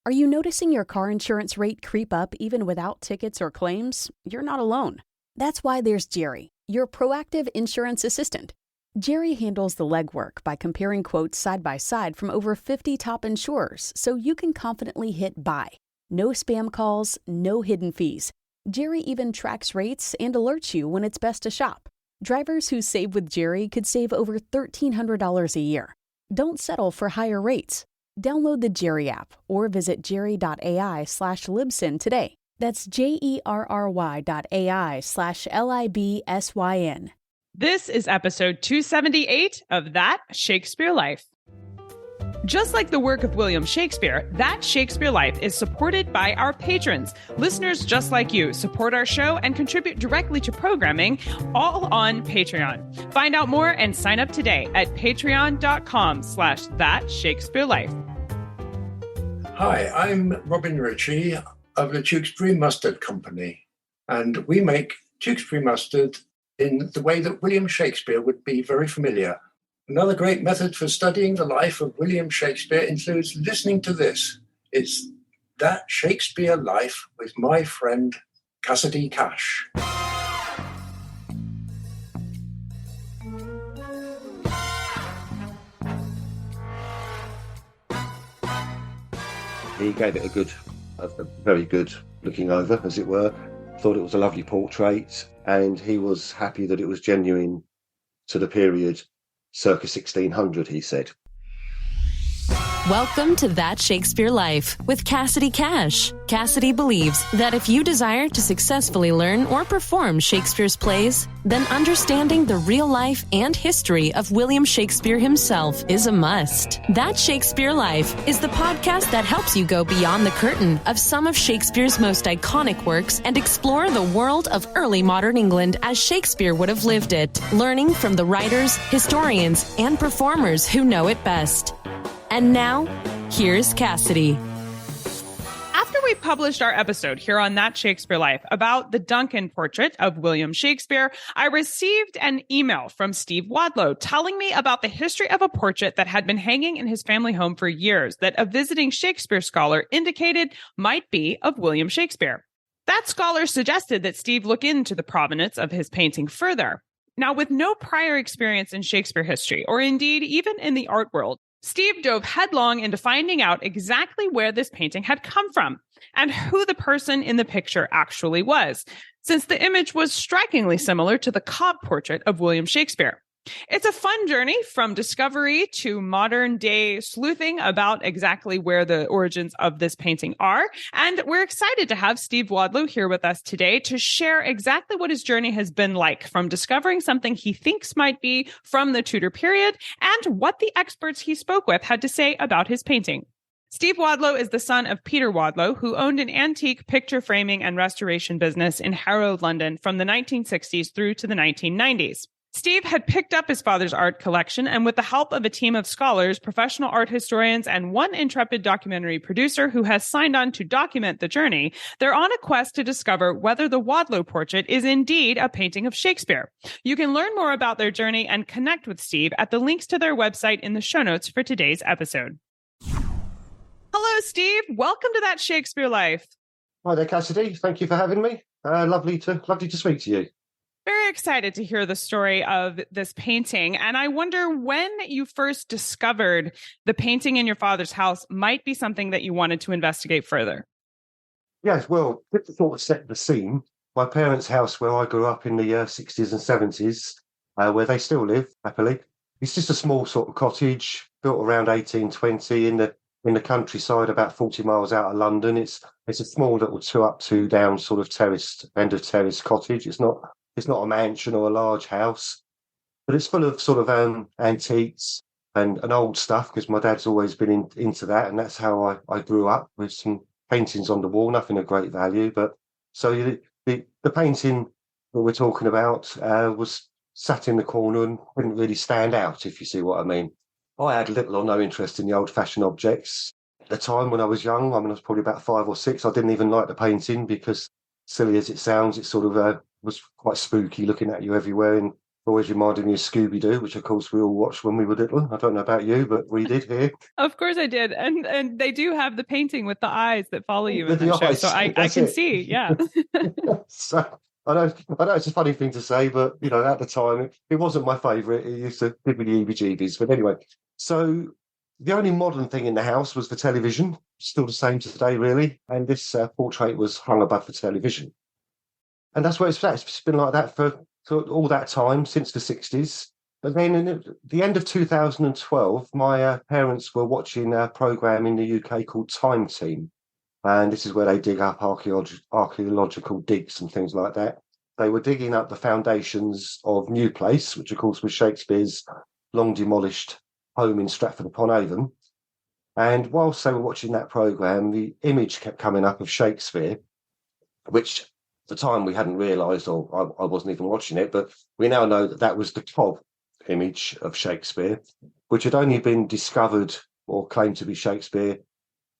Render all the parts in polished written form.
Are you noticing your car insurance rate creep up even without tickets or claims? You're not alone. That's why there's Jerry, your proactive insurance assistant. Jerry handles the legwork by comparing quotes side by side from over 50 top insurers so you can confidently hit buy. No spam calls, no hidden fees. Jerry even tracks rates and alerts you when it's best to shop. Drivers who save with Jerry could save over $1,300 a year. Don't settle for higher rates. Download the Jerry app or visit jerry.ai/libsyn today. That's jerry.ai/libsyn. This is episode 278 of That Shakespeare Life. Just like the work of William Shakespeare, That Shakespeare Life is supported by our patrons. Listeners just like you support our show and contribute directly to programming, all on Patreon. Find out more and sign up today at patreon.com/thatshakespearelife. Hi, I'm Robin Ritchie of the Tewkesbury Mustard Company, and we make Tewkesbury mustard in the way that William Shakespeare would be very familiar. Another great method for studying the life of William Shakespeare includes listening to this. It's That Shakespeare Life with my friend Cassidy Cash. He gave it a very good looking over, as it were. Thought it was a lovely portrait, and he was happy that it was genuine to the period circa 1600, he said. Welcome to That Shakespeare Life with Cassidy Cash. Cassidy believes that if you desire to successfully learn or perform Shakespeare's plays, then understanding the real life and history of William Shakespeare himself is a must. That Shakespeare Life is the podcast that helps you go beyond the curtain of some of Shakespeare's most iconic works and explore the world of early modern England as Shakespeare would have lived it, learning from the writers, historians, and performers who know it best. And now, here's Cassidy. After we published our episode here on That Shakespeare Life about the Duncan portrait of William Shakespeare, I received an email from Steve Wadlow telling me about the history of a portrait that had been hanging in his family home for years that a visiting Shakespeare scholar indicated might be of William Shakespeare. That scholar suggested that Steve look into the provenance of his painting further. Now, with no prior experience in Shakespeare history, or indeed even in the art world, Steve dove headlong into finding out exactly where this painting had come from and who the person in the picture actually was, since the image was strikingly similar to the Cobb portrait of William Shakespeare. It's a fun journey from discovery to modern day sleuthing about exactly where the origins of this painting are. And we're excited to have Steve Wadlow here with us today to share exactly what his journey has been like from discovering something he thinks might be from the Tudor period and what the experts he spoke with had to say about his painting. Steve Wadlow is the son of Peter Wadlow, who owned an antique picture framing and restoration business in Harrow, London from the 1960s through to the 1990s. Steve had picked up his father's art collection, and with the help of a team of scholars, professional art historians, and one intrepid documentary producer who has signed on to document the journey, they're on a quest to discover whether the Wadlow portrait is indeed a painting of Shakespeare. You can learn more about their journey and connect with Steve at the links to their website in the show notes for today's episode. Hello, Steve. Welcome to That Shakespeare Life. Hi there, Cassidy. Thank you for having me. Lovely to speak to you. Very excited to hear the story of this painting. And I wonder when you first discovered the painting in your father's house might be something that you wanted to investigate further. Yes, well, just to sort of set the scene, my parents' house where I grew up in the 60s and 70s, where they still live, happily. It's just a small sort of cottage built around 1820 in the countryside, about 40 miles out of London. It's a small little two up, two down sort of end of terrace cottage. It's not a mansion or a large house, but it's full of sort of antiques and old stuff, because my dad's always been into that, and that's how I grew up, with some paintings on the wall, nothing of great value. But so the painting that we're talking about was sat in the corner and wouldn't really stand out, if you see what I mean. I had little or no interest in the old-fashioned objects. At the time when I was young, I was probably about 5 or 6, I didn't even like the painting because, silly as it sounds, it sort of was quite spooky looking at you everywhere. And Always reminded me of Scooby-Doo, which of course we all watched when we were little. I don't know about you, but we did here. Of course I did. And they do have the painting with the eyes that follow you in With the that show. eyes, So I that's can it. see, yeah. So I know it's a funny thing to say, but at the time it wasn't my favourite. It used to give me the heebie-jeebies. But anyway, so the only modern thing in the house was the television. Still the same today, really. And this portrait was hung above the television. And that's where it's at. It's been like that for all that time, since the 60s. But then in the end of 2012, my parents were watching a programme in the UK called Time Team. And this is where they dig up archaeological digs and things like that. They were digging up the foundations of New Place, which of course was Shakespeare's long demolished home in Stratford-upon-Avon. And whilst they were watching that programme, the image kept coming up of Shakespeare, which at the time we hadn't realised, or I wasn't even watching it, but we now know that that was the Cobb image of Shakespeare, which had only been discovered or claimed to be Shakespeare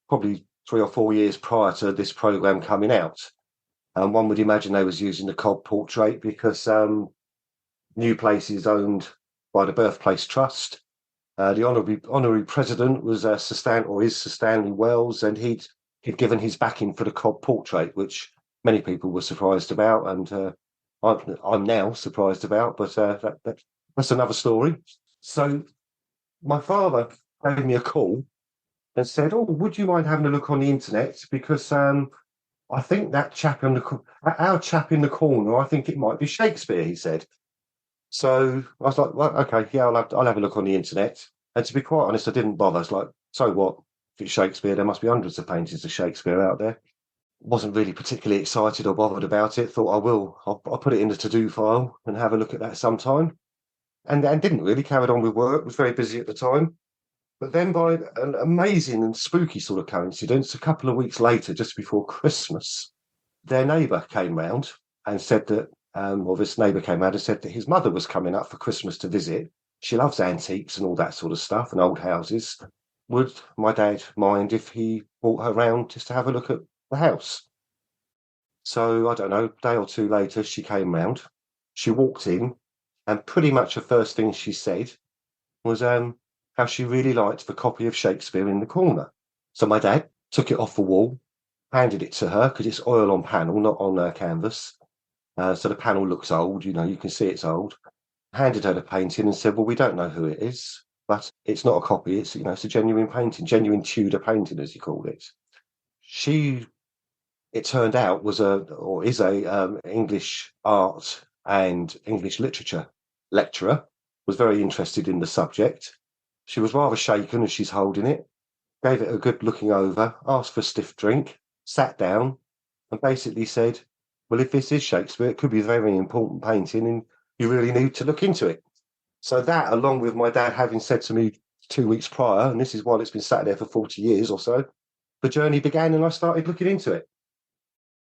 probably 3 or 4 years prior to this programme coming out. And one would imagine they was using the Cobb portrait because New Place is owned by the Birthplace Trust. The honorary president was Sir Stanley Wells, and he'd given his backing for the Cobb portrait, which many people were surprised about, and I'm now surprised about, but that's another story. So my father gave me a call and said, "Oh, would you mind having a look on the internet? Because I think that our chap in the corner, I think it might be Shakespeare," he said. So I was like, "Well, okay, yeah, I'll have a look on the internet." And to be quite honest, I didn't bother. I was like, "So what? If it's Shakespeare, there must be hundreds of paintings of Shakespeare out there." Wasn't really particularly excited or bothered about it. Thought I'll put it in the to-do file and have a look at that sometime. And didn't really carry on with work. Was very busy at the time. But then by an amazing and spooky sort of coincidence, a couple of weeks later, just before Christmas, their neighbour came round and said that, this neighbour came round and said that his mother was coming up for Christmas to visit. She loves antiques and all that sort of stuff and old houses. Would my dad mind if he brought her round just to have a look at the house? So, I don't know, a day or two later, she came round. She walked in, and pretty much the first thing she said was how she really liked the copy of Shakespeare in the corner. So my dad took it off the wall, handed it to her, because it's oil on panel, not on canvas. So the panel looks old, you can see it's old. Handed her the painting and said, "Well, we don't know who it is, but it's not a copy. It's a genuine painting, genuine Tudor painting, as you called it." It turned out, is a English art and English literature lecturer, was very interested in the subject. She was rather shaken as she's holding it, gave it a good looking over, asked for a stiff drink, sat down, and basically said, "Well, if this is Shakespeare, it could be a very important painting, and you really need to look into it." So that, along with my dad having said to me 2 weeks prior, and this is while it's been sat there for 40 years or so, the journey began and I started looking into it.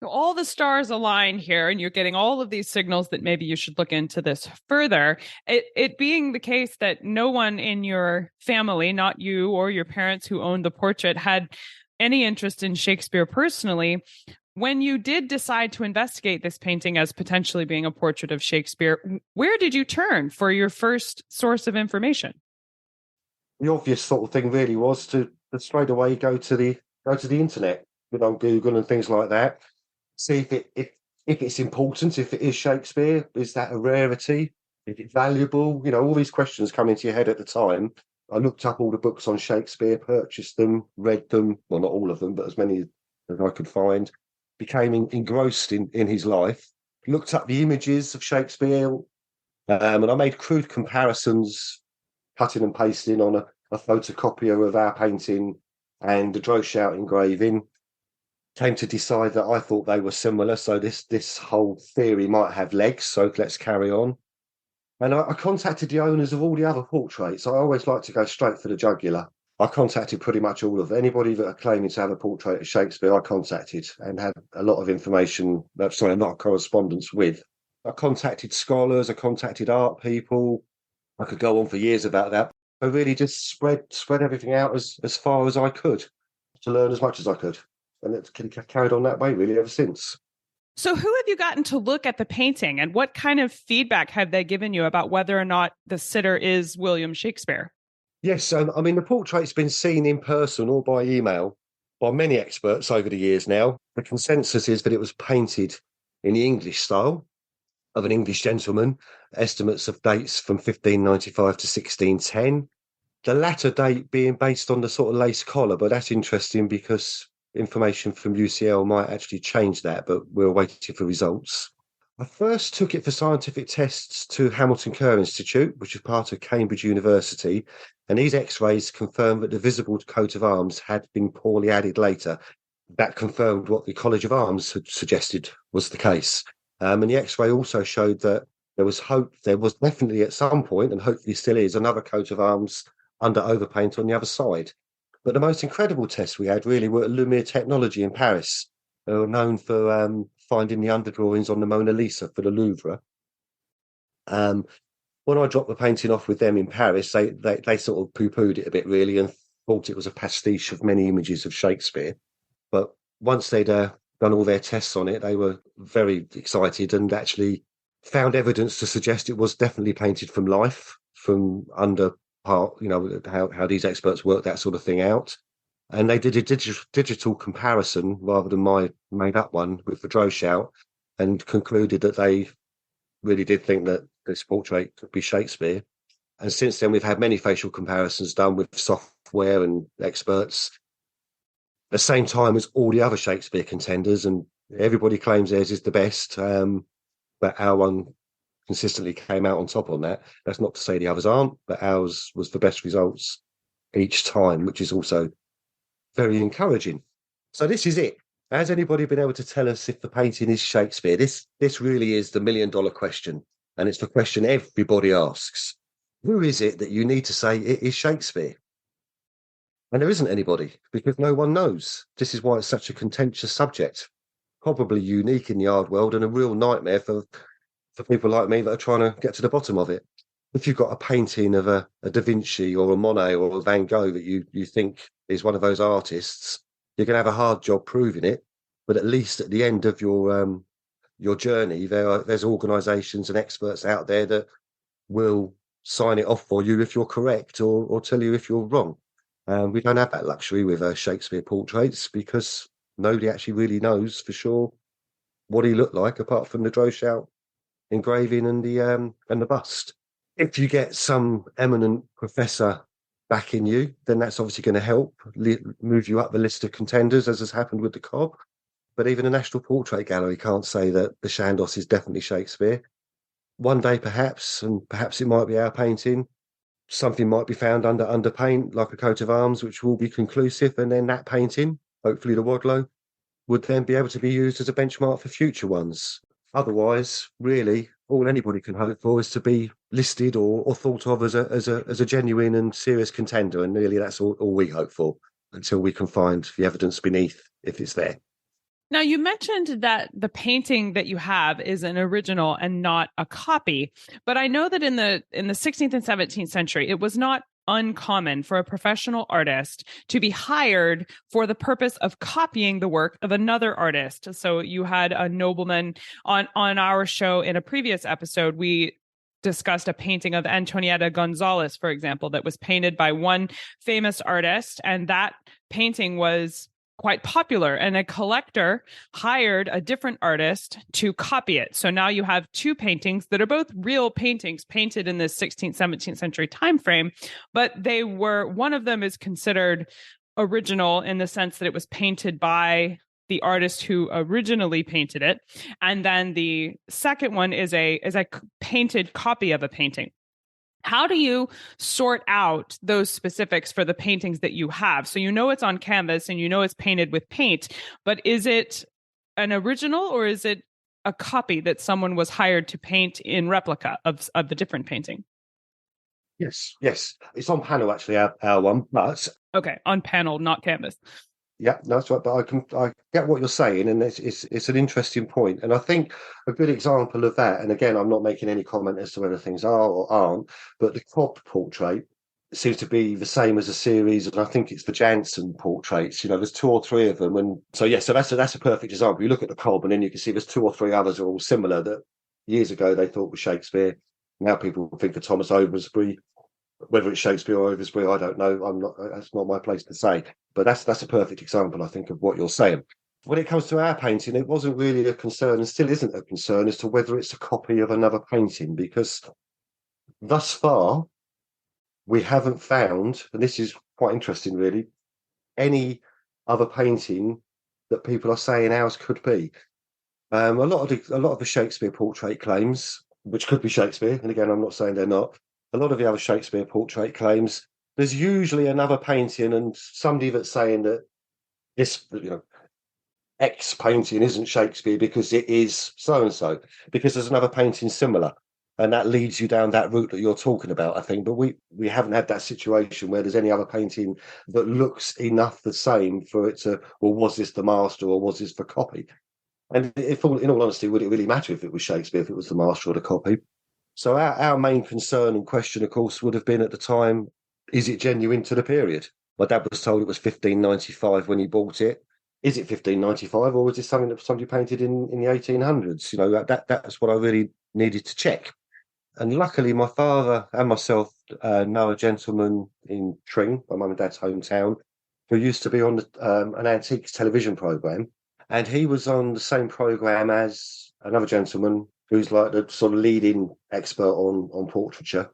All the stars align here, and you're getting all of these signals that maybe you should look into this further. It being the case that no one in your family, not you or your parents who owned the portrait, had any interest in Shakespeare personally. When you did decide to investigate this painting as potentially being a portrait of Shakespeare, where did you turn for your first source of information? The obvious sort of thing really was to straight away go to the internet, on Google and things like that. See if it's important, if it is Shakespeare, is that a rarity? Is it valuable? All these questions come into your head at the time. I looked up all the books on Shakespeare, purchased them, read them. Well, not all of them, but as many as I could find. Became engrossed in his life. Looked up the images of Shakespeare, and I made crude comparisons, cutting and pasting on a photocopier of our painting and the Droeshout engraving. Came to decide that I thought they were similar, so this whole theory might have legs, so let's carry on. And I contacted the owners of all the other portraits. I always like to go straight for the jugular. I contacted pretty much all of anybody that are claiming to have a portrait of Shakespeare. I contacted and had a lot of information, a lot of correspondence with. I contacted scholars, I contacted art people. I could go on for years about that. I really just spread everything out as far as I could to learn as much as I could. And it's carried on that way, really, ever since. So who have you gotten to look at the painting, and what kind of feedback have they given you about whether or not the sitter is William Shakespeare? Yes, I mean, the portrait's been seen in person or by email by many experts over the years now. The consensus is that it was painted in the English style of an English gentleman, estimates of dates from 1595 to 1610. The latter date being based on the sort of lace collar, but that's interesting because information from UCL might actually change that, but we're waiting for results. I first took it for scientific tests to Hamilton Kerr Institute, which is part of Cambridge University, and these X-rays confirmed that the visible coat of arms had been poorly added later. That confirmed what the College of Arms had suggested was the case. And the X-ray also showed that there was hope, there was definitely at some point, and hopefully still is, another coat of arms under overpaint on the other side. But the most incredible tests we had really were at Lumiere Technology in Paris. They were known for finding the underdrawings on the Mona Lisa for the Louvre. When I dropped the painting off with them in Paris, they sort of poo-pooed it a bit, really, and thought it was a pastiche of many images of Shakespeare. But once they'd done all their tests on it, they were very excited and actually found evidence to suggest it was definitely painted from life, from under part, how these experts work that sort of thing out. And they did a digital comparison rather than my made up one with the Droshout, and concluded that they really did think that this portrait could be Shakespeare. And since then, we've had many facial comparisons done with software and experts at the same time as all the other Shakespeare contenders, and everybody claims theirs is the best. But our one consistently came out on top on that. That's not to say the others aren't, but ours was the best results each time, which is also very encouraging. So this is it. Has anybody been able to tell us if the painting is Shakespeare? This really is the million-dollar question, and it's the question everybody asks. Who is it that you need to say it is Shakespeare? And there isn't anybody, because no one knows. This is why it's such a contentious subject, probably unique in the art world and a real nightmare for people like me that are trying to get to the bottom of it. If you've got a painting of a Da Vinci or a Monet or a Van Gogh that you think is one of those artists, you're going to have a hard job proving it. But at least at the end of your journey, there's organisations and experts out there that will sign it off for you if you're correct, or tell you if you're wrong. We don't have that luxury with Shakespeare portraits, because nobody actually really knows for sure what he looked like, apart from the Droshout engraving and the bust. If you get some eminent professor backing you, then that's obviously going to help move you up the list of contenders, as has happened with the Cobb. But even a National Portrait Gallery can't say that the Chandos is definitely Shakespeare. One day, perhaps, and perhaps it might be our painting, something might be found under paint, like a coat of arms, which will be conclusive, and then that painting, hopefully the Wadlow, would then be able to be used as a benchmark for future ones. Otherwise, really, all anybody can hope for is to be listed or thought of as a genuine and serious contender, and really that's all we hope for, until we can find the evidence beneath, if it's there. Now, you mentioned that the painting that you have is an original and not a copy, but I know that in the 16th and 17th century, it was not uncommon for a professional artist to be hired for the purpose of copying the work of another artist. So you had a nobleman on our show in a previous episode. We discussed a painting of Antonietta Gonzalez, for example, that was painted by one famous artist, and that painting was quite popular, and a collector hired a different artist to copy it. So now you have two paintings that are both real paintings painted in the 16th, 17th century time frame, but one of them is considered original in the sense that it was painted by the artist who originally painted it, and then the second one is a painted copy of a painting. How do you sort out those specifics for the paintings that you have? So you know it's on canvas and you know it's painted with paint, but is it an original or is it a copy that someone was hired to paint in replica of the different painting? Yes. It's on panel, actually, our one, but... Okay, on panel, not canvas. Yeah, that's right. But I get what you're saying, and it's an interesting point. And I think a good example of that, and again, I'm not making any comment as to whether things are or aren't, but the Cobb portrait seems to be the same as a series, and I think it's the Jansen portraits. There's 2 or 3 of them, and so that's a perfect example. You look at the Cobb, and then you can see there's 2 or 3 others are all similar that years ago they thought was Shakespeare. Now people think of Thomas Oversbury. Whether it's Shakespeare or Oversbury, I don't know. That's not my place to say. But that's a perfect example, I think, of what you're saying. When it comes to our painting, it wasn't really a concern, and still isn't a concern, as to whether it's a copy of another painting, because thus far we haven't found, and this is quite interesting, really, any other painting that people are saying ours could be. A lot of the Shakespeare portrait claims, which could be Shakespeare, and again, I'm not saying they're not. A lot of the other Shakespeare portrait claims, there's usually another painting and somebody that's saying that this, X painting isn't Shakespeare because it is so and so, because there's another painting similar. And that leads you down that route that you're talking about, I think. But we haven't had that situation where there's any other painting that looks enough the same for it to, well, was this the master or was this the copy? And in all honesty, would it really matter if it was Shakespeare, if it was the master or the copy? So our main concern and question, of course, would have been at the time, is it genuine to the period? My dad was told it was 1595 when he bought it. Is it 1595, or was this something that somebody painted in the 1800s? That's what I really needed to check. And luckily, my father and myself know a gentleman in Tring, my mum and dad's hometown, who used to be on an antiques television programme. And he was on the same programme as another gentleman who's like the sort of leading expert on portraiture,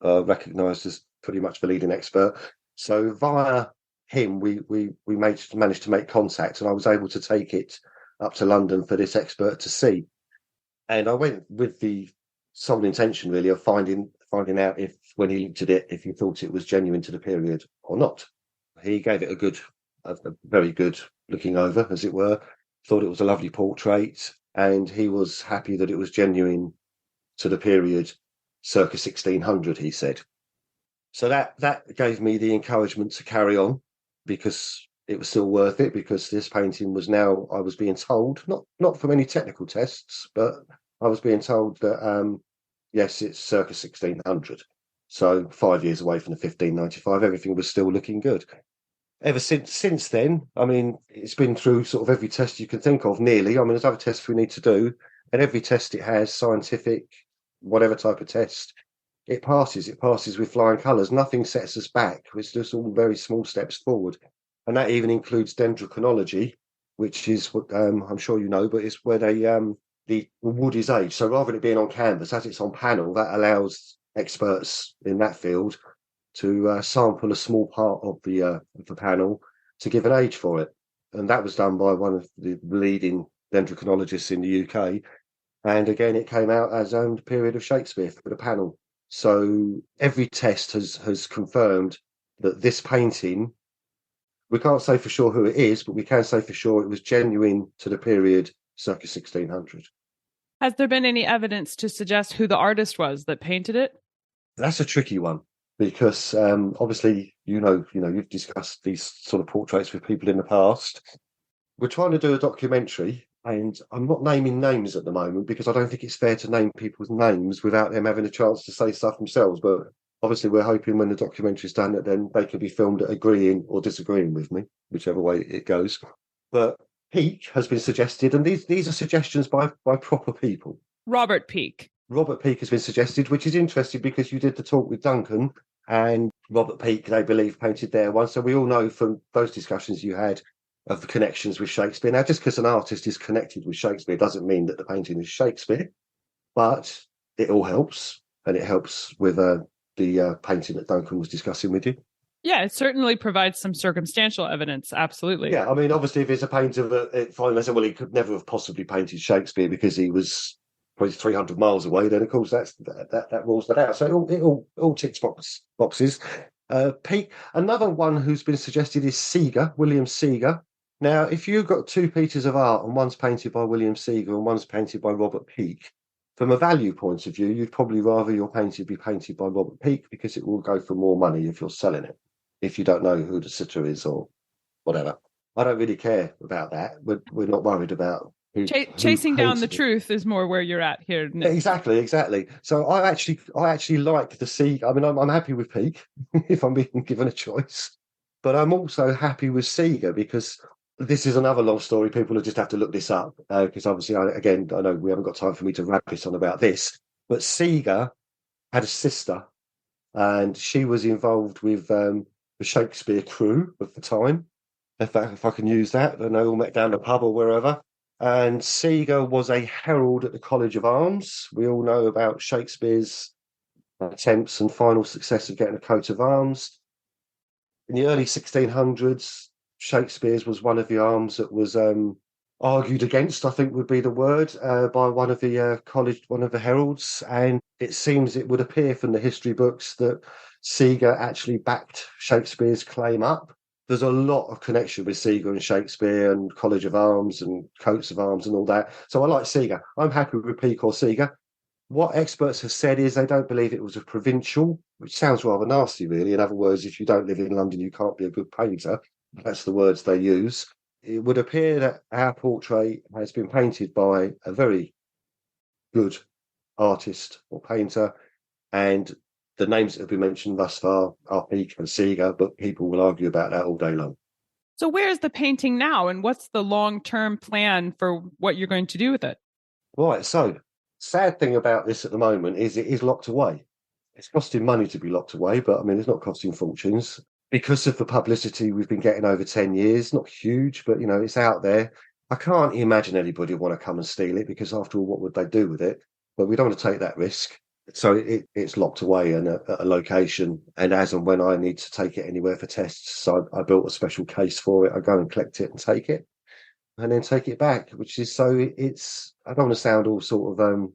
recognised as pretty much the leading expert. So via him, we managed to make contact, and I was able to take it up to London for this expert to see. And I went with the sole intention, really, of finding out if, when he looked at it, if he thought it was genuine to the period or not. He gave it a very good looking over, as it were. Thought it was a lovely portrait, and he was happy that it was genuine to the period circa 1600, he said. So that gave me the encouragement to carry on, because it was still worth it, because this painting was now, I was being told, not from any technical tests, but I was being told that, yes, it's circa 1600. So 5 years away from the 1595, everything was still looking good. Ever since then, I mean, it's been through sort of every test you can think of, nearly. I mean, there's other tests we need to do, and every test it has, scientific, whatever type of test, it passes. It passes with flying colours. Nothing sets us back. It's just all very small steps forward. And that even includes dendrochronology, which is what I'm sure you know, but it's where the wood is aged. So rather than it being on canvas, as it's on panel, that allows experts in that field to sample a small part of the panel to give an age for it. And that was done by one of the leading dendrochronologists in the UK. And again, it came out as the period of Shakespeare for the panel. So every test has confirmed that this painting, we can't say for sure who it is, but we can say for sure it was genuine to the period circa 1600. Has there been any evidence to suggest who the artist was that painted it? That's a tricky one, because obviously, you've discussed these sort of portraits with people in the past. We're trying to do a documentary, and I'm not naming names at the moment because I don't think it's fair to name people's names without them having a chance to say stuff themselves. But obviously, we're hoping when the documentary is done that then they can be filmed agreeing or disagreeing with me, whichever way it goes. But Peake has been suggested, and these are suggestions by proper people. Robert Peake. Robert Peake has been suggested, which is interesting because you did the talk with Duncan, and Robert Peake, they believe, painted their one. So we all know from those discussions you had of the connections with Shakespeare. Now, just because an artist is connected with Shakespeare doesn't mean that the painting is Shakespeare, but it all helps, and it helps with the painting that Duncan was discussing with you. Yeah, it certainly provides some circumstantial evidence. Absolutely. Yeah, I mean, obviously, if it's a painter that finally said, well, he could never have possibly painted Shakespeare because he was probably 300 miles away, then of course that rules that out. So it all ticks boxes. Peake, another one who's been suggested is Seeger, William Seeger. Now, if you've got 2 pieces of art and one's painted by William Seeger and one's painted by Robert Peake, from a value point of view, you'd probably rather your painting be painted by Robert Peake because it will go for more money if you're selling it, if you don't know who the sitter is or whatever. I don't really care about that. We're not worried about Chasing down the hated it. truth is more where you're at here, Nick. Exactly. So I actually like the Seeger. I mean, I'm happy with Peak if I'm being given a choice, but I'm also happy with Seeger because this is another long story. People will just have to look this up because obviously, I know we haven't got time for me to rabbit on about this, but Seeger had a sister, and she was involved with the Shakespeare crew of the time. If I can use that, and they all met down the pub or wherever. And Seeger was a herald at the College of Arms. We all know about Shakespeare's attempts and final success of getting a coat of arms. In the early 1600s, Shakespeare's was one of the arms that was argued against, I think would be the word, by one of the heralds. And it seems it would appear from the history books that Seeger actually backed Shakespeare's claim up. There's a lot of connection with Seeger and Shakespeare and College of Arms and coats of arms and all that. So I like Seeger. I'm happy with Peak or Seeger. What experts have said is they don't believe it was a provincial, which sounds rather nasty, really. In other words, if you don't live in London, you can't be a good painter. That's the words they use. It would appear that our portrait has been painted by a very good artist or painter, and the names that have been mentioned thus far are Peak and Seeger, but people will argue about that all day long. So where's the painting now, and what's the long-term plan for what you're going to do with it? Right, so sad thing about this at the moment is it is locked away. It's costing money to be locked away, but I mean, it's not costing fortunes. Because of the publicity we've been getting over 10 years, not huge, but, it's out there. I can't imagine anybody would want to come and steal it because, after all, what would they do with it? But we don't want to take that risk. So it's locked away in a location, and as and when I need to take it anywhere for tests, so I built a special case for it. I go and collect it and take it, and then take it back. Which is it's. I don't want to sound all sort of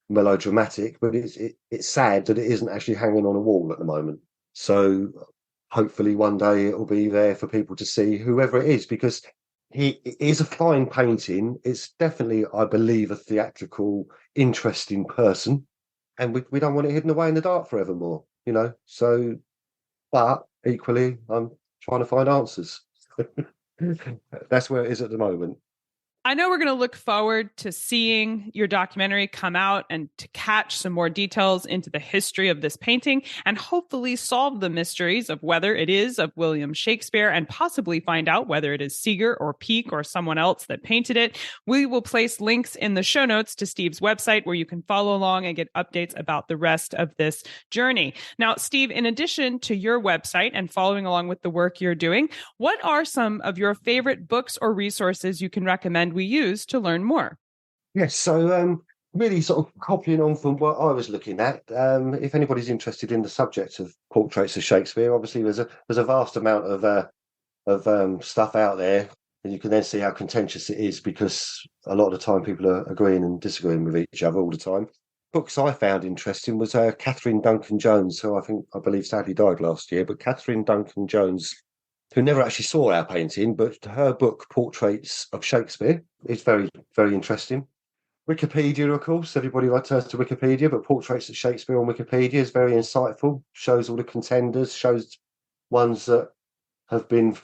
melodramatic, but it's sad that it isn't actually hanging on a wall at the moment. So hopefully one day it will be there for people to see, whoever it is, because it is a fine painting. It's definitely, I believe, a theatrical, interesting person. And we don't want it hidden away in the dark forevermore, So, but equally, I'm trying to find answers. That's where it is at the moment. I know we're going to look forward to seeing your documentary come out and to catch some more details into the history of this painting and hopefully solve the mysteries of whether it is of William Shakespeare and possibly find out whether it is Seeger or Peak or someone else that painted it. We will place links in the show notes to Steve's website where you can follow along and get updates about the rest of this journey. Now, Steve, in addition to your website and following along with the work you're doing, what are some of your favorite books or resources you can recommend we use to learn more? Yes, so really sort of copying on from what I was looking at. If anybody's interested in the subject of portraits of Shakespeare, obviously there's a vast amount of stuff out there, and you can then see how contentious it is because a lot of the time people are agreeing and disagreeing with each other all the time. Books I found interesting was Catherine Duncan-Jones, who I believe sadly died last year, but Catherine Duncan-Jones, who never actually saw our painting, but her book, Portraits of Shakespeare, is very, very interesting. Wikipedia, of course, everybody turns to Wikipedia, but Portraits of Shakespeare on Wikipedia is very insightful, shows all the contenders, shows ones that have been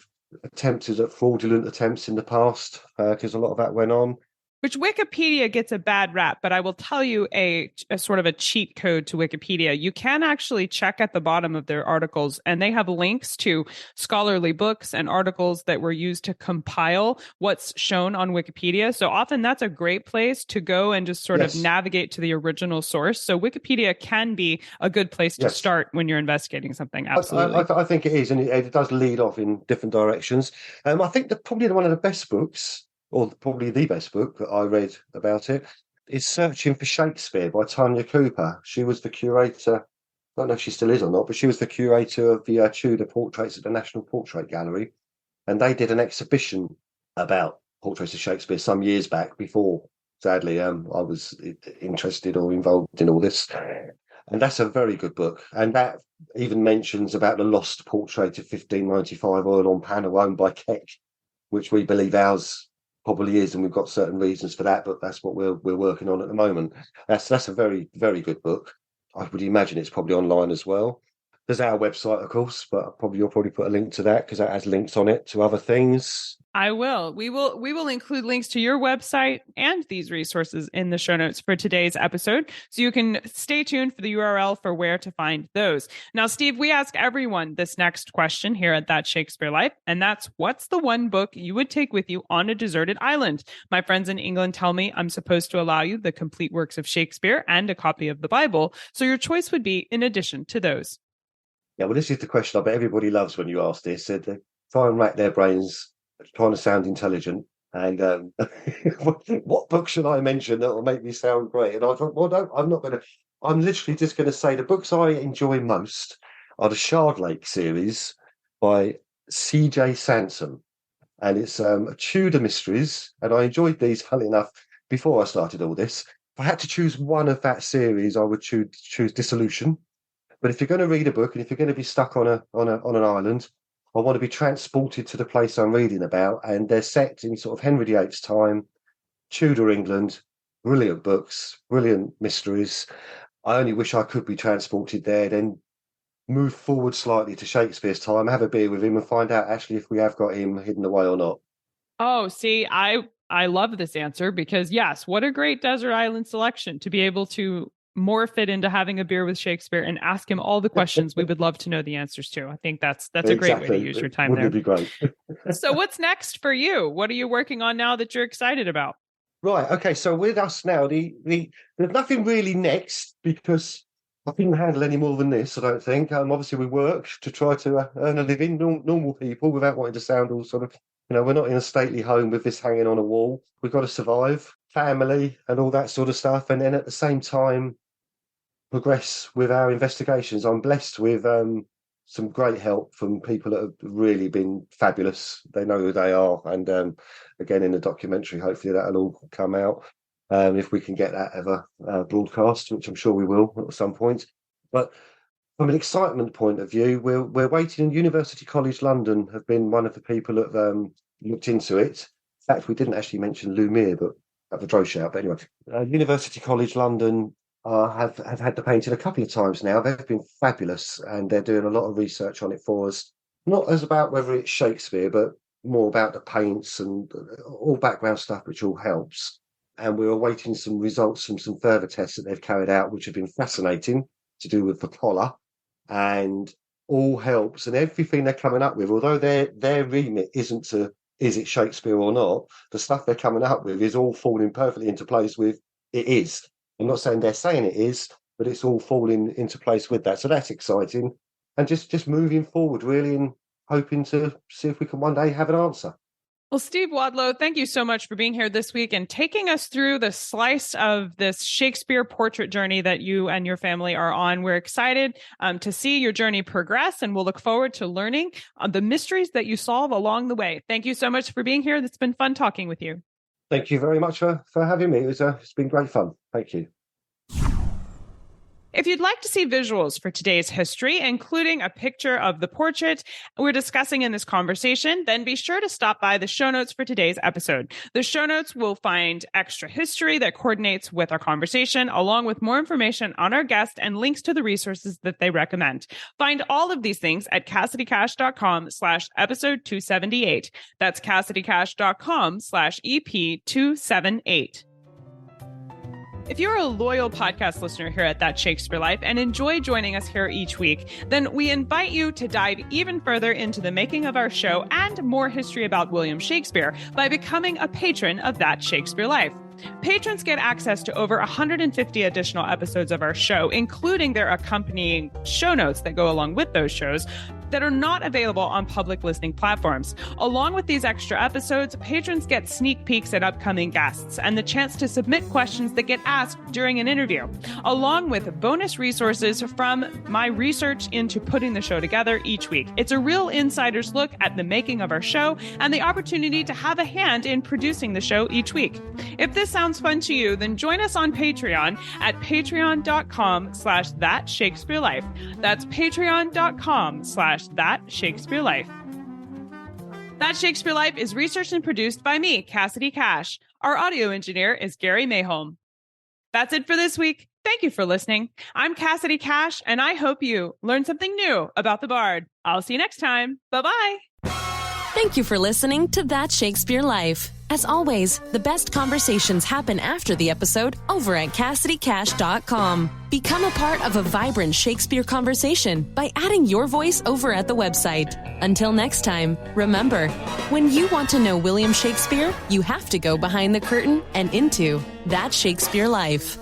attempted at fraudulent attempts in the past, because a lot of that went on. Which Wikipedia gets a bad rap, but I will tell you a sort of a cheat code to Wikipedia. You can actually check at the bottom of their articles, and they have links to scholarly books and articles that were used to compile what's shown on Wikipedia. So often that's a great place to go and just sort of navigate to the original source. So Wikipedia can be a good place to start when you're investigating something. Absolutely. I think it is, and it does lead off in different directions. I think that probably one of the best books, or probably the best book that I read about it, is Searching for Shakespeare by Tanya Cooper. She was the curator, I don't know if she still is or not, but she was the curator of the Tudor portraits at the National Portrait Gallery. And they did an exhibition about portraits of Shakespeare some years back before, sadly, I was interested or involved in all this. And that's a very good book. And that even mentions about the lost portrait of 1595 oil on panel owned by Keck, which we believe ours probably is, and we've got certain reasons for that, but that's what we're working on at the moment. That's a very, very good book. I would imagine it's probably online as well. There's our website, of course, but you'll probably put a link to that because that has links on it to other things. I will. We will include links to your website and these resources in the show notes for today's episode. So you can stay tuned for the URL for where to find those. Now, Steve, we ask everyone this next question here at That Shakespeare Life, and that's, what's the one book you would take with you on a deserted island? My friends in England tell me I'm supposed to allow you the complete works of Shakespeare and a copy of the Bible. So your choice would be in addition to those. Yeah, well, this is the question I bet everybody loves when you ask this. They try and rack their brains trying to sound intelligent. And what book should I mention that will make me sound great? And I thought, well, no, I'm not going to. I'm literally just going to say the books I enjoy most are the Shardlake series by C.J. Sansom. And it's Tudor mysteries. And I enjoyed these, funnily enough, before I started all this. If I had to choose one of that series, I would choose Dissolution. But if you're going to read a book and if you're going to be stuck on an island, I want to be transported to the place I'm reading about. And they're set in sort of Henry VIII's time, Tudor England, brilliant books, brilliant mysteries. I only wish I could be transported there, then move forward slightly to Shakespeare's time, have a beer with him and find out actually if we have got him hidden away or not. Oh, see, I love this answer because, yes, what a great desert island selection to be able to morph it into having a beer with Shakespeare and ask him all the questions we would love to know the answers to. I think that's a great way to use your time there. Wouldn't it be great? So what's next for you? What are you working on now that you're excited about? Right. Okay. So with us now, there's nothing really next because I couldn't handle any more than this, I don't think. Obviously, we work to try to earn a living, normal people, without wanting to sound all sort of, we're not in a stately home with this hanging on a wall. We've got to survive, family and all that sort of stuff. And then at the same time, progress with our investigations. I'm blessed with some great help from people that have really been fabulous. They know who they are. And again, in the documentary, hopefully that'll all come out if we can get that ever broadcast, which I'm sure we will at some point. But from an excitement point of view, we're waiting. University College London have been one of the people that have looked into it. In fact, we didn't actually mention Lumiere, but have a throw shout. But anyway, University College London have had the painting a couple of times now. They've been fabulous, and they're doing a lot of research on it for us. Not as about whether it's Shakespeare, but more about the paints and all background stuff, which all helps. And we're awaiting some results from some further tests that they've carried out, which have been fascinating, to do with the collar, and all helps. And everything they're coming up with, although their remit isn't to is it Shakespeare or not, the stuff they're coming up with is all falling perfectly into place with it is. I'm not saying they're saying it is, but it's all falling into place with that. So that's exciting. And just moving forward, really, and hoping to see if we can one day have an answer. Well, Steve Wadlow, thank you so much for being here this week and taking us through the slice of this Shakespeare portrait journey that you and your family are on. We're excited to see your journey progress, and we'll look forward to learning the mysteries that you solve along the way. Thank you so much for being here. It's been fun talking with you. Thank you very much for having me. It's been great fun. Thank you. If you'd like to see visuals for today's history, including a picture of the portrait we're discussing in this conversation, then be sure to stop by the show notes for today's episode. The show notes will find extra history that coordinates with our conversation, along with more information on our guest and links to the resources that they recommend. Find all of these things at CassidyCash.com/episode 278. That's CassidyCash.com/EP278. If you're a loyal podcast listener here at That Shakespeare Life and enjoy joining us here each week, then we invite you to dive even further into the making of our show and more history about William Shakespeare by becoming a patron of That Shakespeare Life. Patrons get access to over 150 additional episodes of our show, including their accompanying show notes that go along with those shows, that are not available on public listening platforms. Along with these extra episodes, patrons get sneak peeks at upcoming guests and the chance to submit questions that get asked during an interview, along with bonus resources from my research into putting the show together each week. It's a real insider's look at the making of our show and the opportunity to have a hand in producing the show each week. If this sounds fun to you, then join us on Patreon at patreon.com/thatshakespearelife. That's patreon.com/thatshakespearelife. That Shakespeare Life is researched and produced by me, Cassidy Cash. Our audio engineer is Gary Mayholm. That's it for this week. Thank you for listening. I'm Cassidy Cash, and I hope you learned something new about the Bard. I'll see you next time. Bye-bye. Thank you for listening to That Shakespeare Life. As always, the best conversations happen after the episode over at CassidyCash.com. Become a part of a vibrant Shakespeare conversation by adding your voice over at the website. Until next time, remember, when you want to know William Shakespeare, you have to go behind the curtain and into That Shakespeare Life.